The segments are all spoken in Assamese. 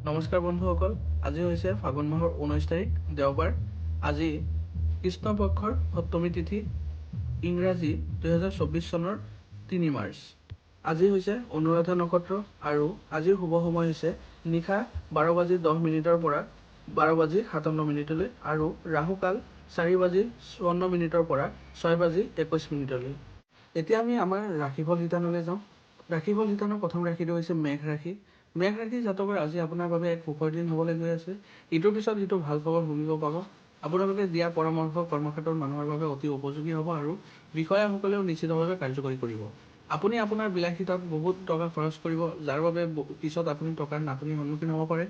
নমস্কাৰ বন্ধুসকল, আজি হৈছে ফাগুন মাহৰ 19 তাৰিখ দেওবাৰ। আজি কৃষ্ণপক্ষৰ সপ্তমী তিথি, ইংৰাজী 2024 চনৰ 3 মাৰ্চ। আজি হৈছে অনুৰাধা নক্ষত্ৰ আৰু আজিৰ শুভ সময় হৈছে নিশা 12:10 পৰা 12:57 আৰু ৰাহুকাল 4:54 পৰা 6:21। এতিয়া আমি আমাৰ ৰাশিফল শিতানলৈ যাওঁ। ৰাশিফল শিতানৰ প্ৰথম ৰাশিটো হৈছে মেঘ ৰাশি। মেঘ ৰাশি জাতকৰ আজি আপোনাৰ বাবে এক সুখৰ দিন হ'বলৈ গৈ আছে। ইটোৰ পিছত সিটো ভাল খবৰ শুনিব পাব। আপোনালোকে দিয়া পৰামৰ্শ কৰ্মক্ষেত্ৰত মানুহৰ বাবে অতি উপযোগী হ'ব আৰু বিষয়াসকলেও নিশ্চিতভাৱে কাৰ্যকৰী কৰিব। আপুনি আপোনাৰ বিলাসিতাত বহুত টকা খৰচ কৰিব, যাৰ বাবে পিছত আপুনি টকাৰ নাটনিৰ সন্মুখীন হ'ব পাৰে।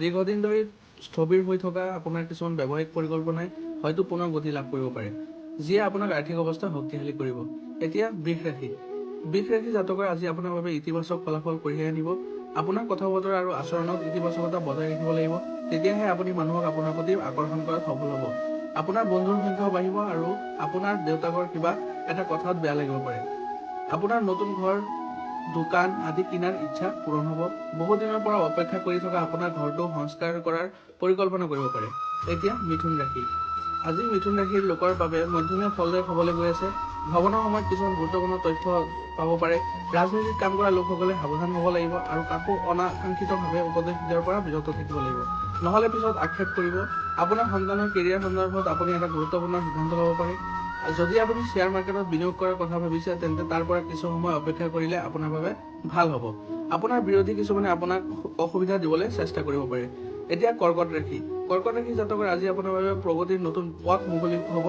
দীৰ্ঘদিন ধৰি স্থবিৰ হৈ থকা আপোনাৰ কিছুমান ব্যৱসায়িক পৰিকল্পনাই হয়তো পুনৰ গতি লাভ কৰিব পাৰে, যিয়ে আপোনাক আৰ্থিক অৱস্থা শক্তিশালী কৰিব। এতিয়া বৃষ ৰাশি। বৃষ ৰাশি জাতকৰ আজি আপোনাৰ বাবে ইতিবাচক ফলাফল কঢ়িয়াই আনিব। আপোনাৰ কথা বতৰা আৰু আচৰণত ইতিবাচকতা বজাই ৰাখিব লাগিব, তেতিয়াহে আপুনি মানুহক আপোনাৰ প্ৰতি আকৰ্ষণ কৰাত সফল হ'ব। আপোনাৰ বন্ধুৰ সংখ্যাও বাঢ়িব আৰু আপোনাৰ দেউতাকৰ কিবা এটা কথাত বেয়া লাগিব পাৰে। আপোনাৰ নতুন ঘৰ, দোকান আদি কিনাৰ ইচ্ছা পূৰণ হ'ব। বহুদিনৰ পৰা অপেক্ষা কৰি থকা আপোনাৰ ঘৰটো সংস্কাৰ কৰাৰ পৰিকল্পনা কৰিব পাৰে। এতিয়া মিথুন ৰাশি। আজি মিথুন ৰাশিৰ লোকৰ বাবে মধ্যমীয়া ফলদায়ক হ'বলৈ গৈ আছে। ভ্ৰমণৰ সময়ত কিছুমান গুৰুত্বপূৰ্ণ তথ্য পাব পাৰে। ৰাজনৈতিক কাম কৰা লোকসকলে সাৱধান হ'ব লাগিব আৰু কাকো অনাকাংক্ষিতভাৱে উপদেশ দিয়াৰ পৰা বিৰত থাকিব লাগিব, নহ'লে পিছত আক্ষেপ কৰিব। আপোনাৰ সন্তানৰ কেৰিয়াৰ সন্দৰ্ভত আপুনি এটা গুৰুত্বপূৰ্ণ সিদ্ধান্ত ল'ব পাৰে। যদি আপুনি শ্বেয়াৰ মাৰ্কেটত বিনিয়োগ কৰাৰ কথা ভাবিছে, তেন্তে তাৰ পৰা কিছু সময় অপেক্ষা কৰিলে আপোনাৰ বাবে ভাল হ'ব। আপোনাৰ বিৰোধী কিছুমানে আপোনাক অসুবিধা দিবলৈ চেষ্টা কৰিব পাৰে। এতিয়া কৰ্কট ৰাশি। কৰ্কট ৰাশি জাতকৰ আজি আপোনাৰ বাবে প্ৰগতিৰ নতুন পথ মুকলি হ'ব।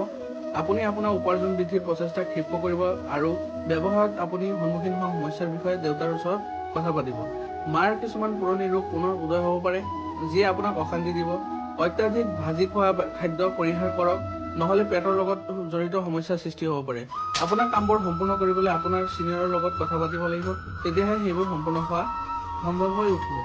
আপুনি আপোনাৰ উপাৰ্জন বৃদ্ধিৰ প্ৰচেষ্টা ক্ষিপ্ৰ কৰিব আৰু ব্যৱসায়ত আপুনি সন্মুখীন হোৱা সমস্যাৰ বিষয়ে দেউতাৰ ওচৰত কথা পাতিব। মাৰ কিছুমান পুৰণি ৰোগ পুনৰ উদয় হ'ব পাৰে, যিয়ে আপোনাক অশান্তি দিব। অত্যাধিক ভাজি খোৱা খাদ্য পৰিহাৰ কৰক, নহ'লে পেটৰ লগত জড়িত সমস্যাৰ সৃষ্টি হ'ব পাৰে। আপোনাৰ কামবোৰ সম্পূৰ্ণ কৰিবলৈ আপোনাৰ চিনিয়ৰৰ লগত কথা পাতিব লাগিব, তেতিয়াহে সেইবোৰ সম্পূৰ্ণ হোৱা সম্ভৱ হৈ উঠিব।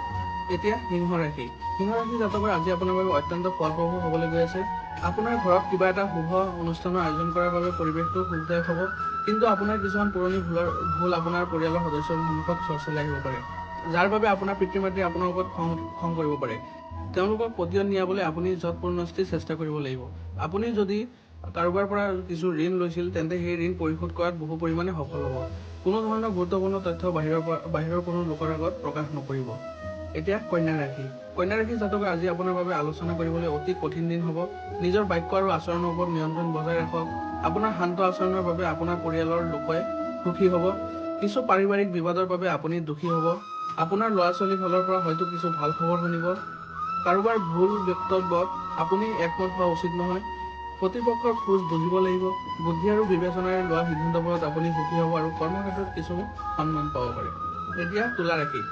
এতিয়া সিংহ ৰাশি। সিংহ ৰাশি জাতকৰ আজি আপোনাৰ বাবে অত্যন্ত ফলপ্ৰসূ হ'বলৈ গৈ আছে। আপোনাৰ ঘৰত কিবা এটা শুভ অনুষ্ঠানৰ আয়োজন কৰাৰ বাবে পৰিৱেশটো সুখদায়ক হ'ব, কিন্তু আপোনাৰ কিছুমান পুৰণি ভুল আপোনাৰ পৰিয়ালৰ সদস্যৰ সন্মুখত চৰ্চালৈ আহিব পাৰে, যাৰ বাবে আপোনাৰ পিতৃ মাতৃয়ে আপোনাৰ ওপৰত খং কৰিব পাৰে। তেওঁলোকক পতিয়ন নিয়াবলৈ আপুনি যৎপৰোনাস্তি চেষ্টা কৰিব লাগিব। আপুনি যদি কাৰোবাৰ পৰা কিছু ঋণ লৈছিল, তেন্তে সেই ঋণ পৰিশোধ কৰাত বহু পৰিমাণে সফল হ'ব। কোনো ধৰণৰ গুৰুত্বপূৰ্ণ তথ্য বাহিৰৰ কোনো লোকৰ আগত প্ৰকাশ নকৰিব। এতিয়া কন্যা ৰাশি। কন্যা ৰাশি জাতকৰ আজি আপোনাৰ বাবে আলোচনা কৰিবলৈ অতি কঠিন দিন হ'ব। নিজৰ বাক্য আৰু আচৰণৰ ওপৰত নিয়ন্ত্ৰণ বজাই ৰাখক। আপোনাৰ শান্ত আচৰণৰ বাবে আপোনাৰ পৰিয়ালৰ লোকে সুখী হ'ব। কিছু পাৰিবাৰিক বিবাদৰ বাবে আপুনি দুখী হ'ব। আপোনাৰ ল'ৰা-ছোৱালীৰ ফালৰ পৰা হয়তো কিছু ভাল খবৰ শুনিব। কাৰোবাৰ ভুল বক্তব্যত আপুনি একমত হোৱা উচিত নহয়। প্ৰতিপক্ষৰ খোজ বুজিব লাগিব। বুদ্ধি আৰু বিবেচনাৰে লোৱা সিদ্ধান্তবোৰত আপুনি সুখী হ'ব আৰু কৰ্মক্ষেত্ৰত কিছু সন্মান পাব পাৰে। এতিয়া তুলা ৰাশি।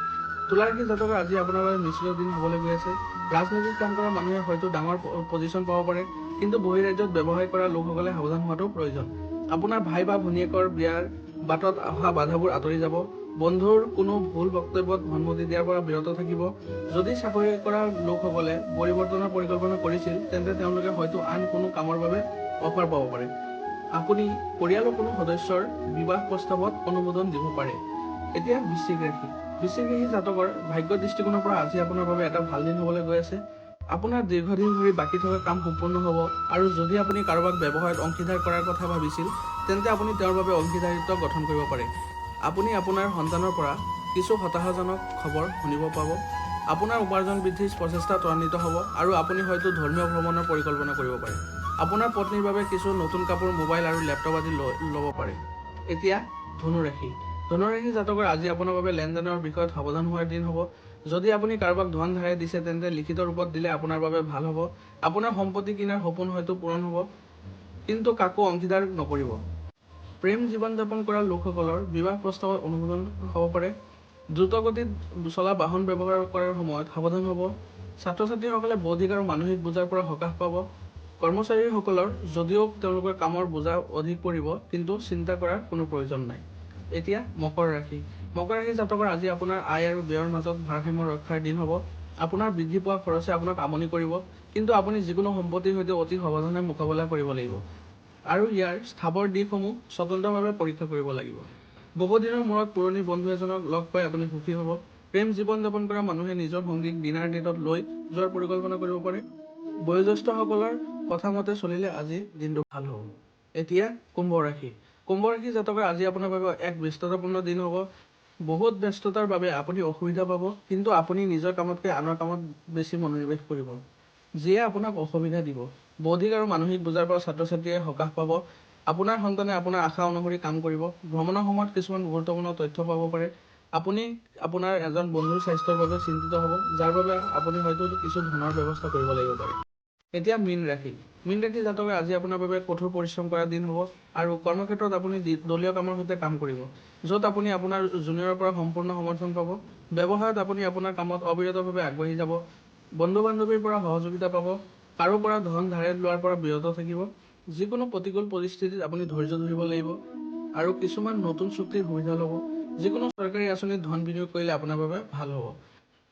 তুলা ৰাশি জাতকৰ আজি আপোনাৰ বাবে মিশ্ৰিত দিন হ'বলৈ গৈ আছে। ৰাজনৈতিক কাম কৰা মানুহে হয়তো ডাঙৰ পজিশ্যন পাব পাৰে, কিন্তু বহিৰাজ্যত ব্যৱসায় কৰা লোকসকলে সাৱধান হোৱাটো প্ৰয়োজন। আপোনাৰ ভাই বা ভনীয়েকৰ বিয়াৰ বাটত অহা বাধাবোৰ আঁতৰি যাব। বন্ধুৰ কোনো ভুল বক্তব্যত সন্মতি দিয়াৰ পৰা বিৰত থাকিব। যদি চাকৰি কৰা লোকসকলে পৰিৱৰ্তনৰ পৰিকল্পনা কৰিছিল, তেন্তে তেওঁলোকে হয়তো আন কোনো কামৰ বাবে অফাৰ পাব পাৰে। আপুনি পৰিয়ালৰ কোনো সদস্যৰ বিবাহ প্ৰস্তাৱত অনুমোদন দিব পাৰে। এতিয়া বৃশ্চিক ৰাশি। বৃশ্চিক ৰাশি জাতকৰ ভাগ্যৰ দৃষ্টিকোণৰ পৰা আজি আপোনাৰ বাবে এটা ভাল দিন হ'বলৈ গৈ আছে। আপোনাৰ দীৰ্ঘদিন ধৰি বাকী থকা কাম সম্পূৰ্ণ হ'ব আৰু যদি আপুনি কাৰোবাক ব্যৱসায়ত অংশীদাৰ কৰাৰ কথা ভাবিছিল, তেন্তে আপুনি তেওঁৰ বাবে অংশীদাৰিত্ব গঠন কৰিব পাৰে। আপুনি আপোনাৰ সন্তানৰ পৰা কিছু হতাশাজনক খবৰ শুনিব পাব। আপোনাৰ উপাৰ্জন বৃদ্ধিৰ প্ৰচেষ্টা ত্বৰান্বিত হ'ব আৰু আপুনি হয়তো ধৰ্মীয় ভ্ৰমণৰ পৰিকল্পনা কৰিব পাৰে। আপোনাৰ পত্নীৰ বাবে কিছু নতুন কাপোৰ, মোবাইল আৰু লেপটপ আদি ল'ব পাৰে। এতিয়া ধনু ৰাশি। ধনু ৰাশি জাতকৰ আজি আপোনাৰ বাবে লেনদেনৰ বিষয়ত সাৱধান হোৱাৰ দিন হ'ব। যদি আপুনি কাৰোবাক ধন ধাৰে দিছে, তেন্তে লিখিত ৰূপত দিলে আপোনাৰ বাবে ভাল হ'ব। আপোনাৰ সম্পত্তি কিনাৰ সপোন হয়তো পূৰণ হ'ব, কিন্তু কাকো অংশীদাৰ নকৰিব। প্ৰেম জীৱন যাপন কৰা লোকসকলৰ বিবাহ প্ৰস্তাৱত অনুমোদন হ'ব পাৰে। দ্ৰুতগতিত চলা বাহন ব্যৱহাৰ কৰাৰ সময়ত সাৱধান হ'ব। ছাত্ৰ-ছাত্ৰীসকলে বৌদ্ধিক আৰু মানসিক বোজাৰ পৰা সকাহ পাব। কৰ্মচাৰীসকলৰ যদিও তেওঁলোকৰ কামৰ বোজা অধিক পৰিব, কিন্তু চিন্তা কৰাৰ কোনো প্ৰয়োজন নাই। এতিয়া মকৰ ৰাশি। মকৰ ৰাশি জাতকৰ আজি আপোনাৰ আয় আৰু ব্যয়ৰ মাজত ভাৰসাম্য ৰক্ষাৰ দিন হ'ব। আপোনাৰ বৃদ্ধি পোৱা খৰচে আপোনাক আমনি কৰিব, কিন্তু আপুনি যিকোনো সম্পত্তিৰ সৈতে অতি সাৱধানে মোকাবিলা কৰিব লাগিব আৰু ইয়াৰ স্থাৱৰ দিশসমূহ স্বতন্ত্ৰভাৱে পৰীক্ষা কৰিব লাগিব। বহুদিনৰ মূৰত পুৰণি বন্ধু এজনক লগ পাই আপুনি সুখী হ'ব। প্ৰেম জীৱন যাপন কৰা মানুহে নিজৰ সংগীক ডিনাৰ ডেটত লৈ যোৱাৰ পৰিকল্পনা কৰিব পাৰে। বয়োজ্যেষ্ঠসকলৰ কথা মতে চলিলে আজি দিনটো ভাল হ'ব। এতিয়া কুম্ভ ৰাশি। কুম্ভ ৰাশি জাতকৰ আজি আপোনাৰ বাবে এক ব্যস্ততাপূৰ্ণ দিন হ'ব। বহুত ব্যস্ততাৰ বাবে আপুনি অসুবিধা পাব, কিন্তু আপুনি নিজৰ কামতকৈ আনৰ কামত বেছি মনোনিৱেশ কৰিব, যিয়ে আপোনাক অসুবিধা দিব। বৌদ্ধিক আৰু মানসিক বোজাৰ পৰা ছাত্ৰ ছাত্ৰীয়ে সকাহ পাব। আপোনাৰ সন্তানে আপোনাৰ আশা অনুসৰি কাম কৰিব। ভ্ৰমণৰ সময়ত কিছুমান গুৰুত্বপূৰ্ণ তথ্য পাব পাৰে। আপুনি আপোনাৰ এজন বন্ধুৰ স্বাস্থ্যৰ বাবে চিন্তিত হ'ব, যাৰ বাবে আপুনি হয়তো কিছু ধনৰ ব্যৱস্থা কৰিব লাগিব পাৰে। এতিয়া মীন ৰাশি। মীন ৰাশি জাতকে আজি আপোনাৰ বাবে কঠোৰ পৰিশ্ৰম কৰা দিন হ'ব আৰু কৰ্মক্ষেত্ৰত আপুনি দলীয় কামৰ সৈতে কাম কৰিব, য'ত আপুনি আপোনাৰ জুনিয়ৰৰ পৰা সম্পূৰ্ণ সমৰ্থন পাব। ব্যৱসায়ত আপুনি আপোনাৰ কামত অবিৰতভাৱে আগবাঢ়ি যাব। বন্ধু বান্ধৱীৰ পৰা সহযোগিতা পাব। কাৰো পৰা ধন ধাৰে লোৱাৰ পৰা বিৰত থাকিব। যিকোনো প্ৰতিকূল পৰিস্থিতিত আপুনি ধৈৰ্য ধৰিব লাগিব আৰু কিছুমান নতুন চুক্তিৰ সুবিধা ল'ব। যিকোনো চৰকাৰী আঁচনিত ধন বিনিয়োগ কৰিলে আপোনাৰ বাবে ভাল হ'ব।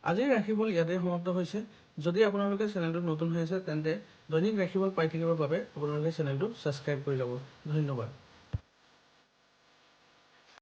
আজিৰ ৰাশিফল ইয়াতে সমাপ্ত হৈছে। যদি আপোনালোকে চেনেলটোত নতুন হৈ আছে তেন্তে দৈনিক ৰাশিফল পাই থাকিবৰ বাবে আপোনালোকে চেনেলটো ছাবস্ক্ৰাইব কৰি ল'ব। ধন্যবাদ।